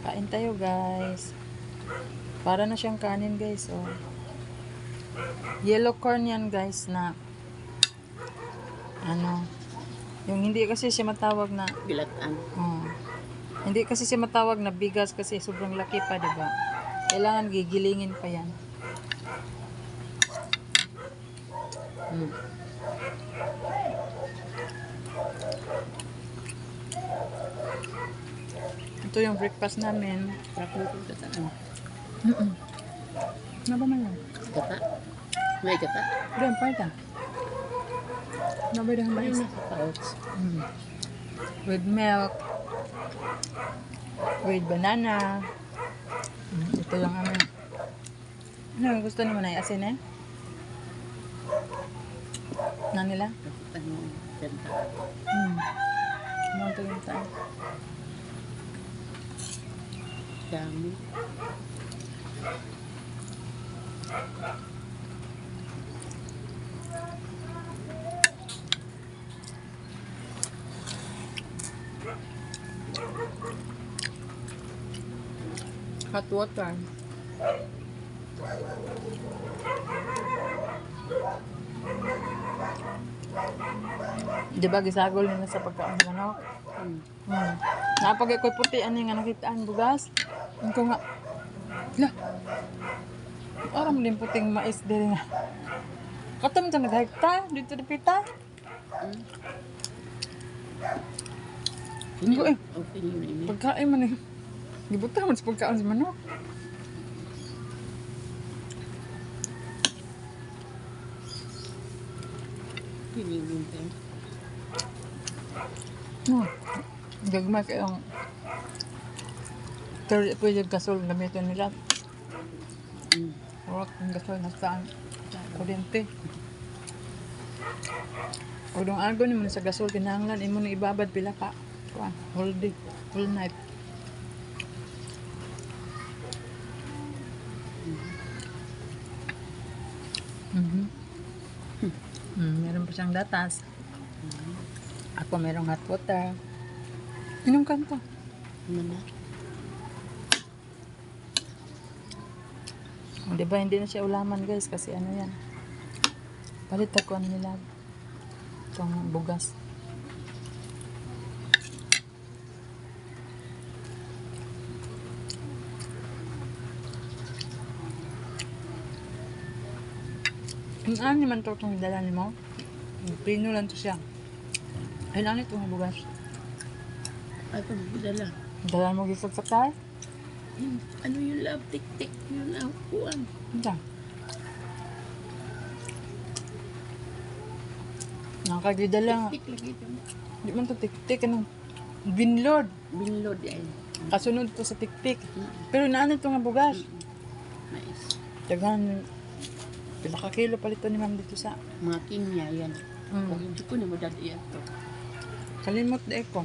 Kain tayo guys. Para na siyang kanin guys. Oh. Yellow corn yan guys na ano. Yung hindi kasi siya matawag na Bilatan. hindi kasi siya matawag na bigas kasi sobrang laki pa, diba? Kailangan gigilingin pa yan. Ito yung breakfast namin. Sarap ng gataan. Ano ba man yan? Gata. May gata. Diyan, parta. Ano ba yung May mais? nasa pouch. With milk. With banana. Ito yung ano. Ano, gusto naman ay asin eh? Na nila? Nakita mo. Ganda. Ano ito yung saan? Dami. Hot water. Di ba gisagol nila sa pagkaon ng manok? Napag ako'y puti, ano nga nakitaan bugas? Ang ko nga, lah, parang din puting mais din nga. Katam dyan naghagta, dito na pita. Hindi ko eh, Okay yun ini. pagkain man eh. Gibuta man sa pagkaon sa manok. Pinigin tayo. Gagmay kayong pwede gasol gamitin nila. Huwag ang gasol na saan. Kuryente. Huwag nung algo naman sa gasol, kinahanglan, imo na ibabad pila ka. Whole day, whole night. Meron pa siyang datas. Ako merong hot water. Inom ka to. Ano na? Diba hindi na siya ulaman guys kasi ano yan. Palit ako nila. Itong bugas. Ang ano naman to itong dala ni mo? Pino lang to siya. Ay lang itong bugas. Ay, pagdala. Dala mo gisag sa car? Ano yung love? Tik-tik yun ang kuwan. Hindi. Nakakagidala. Tik lagi ito. Di man to tik-tik. Anong binlord. Binlod yan. Kasunod to sa tik-tik. Pero naano ito nga bugas. Nice. Tagan. Pila ka kilo palito ni ma'am dito sa. Mga kimya yan. Kung hindi ko na mo dali yan to. Kalimot na ako.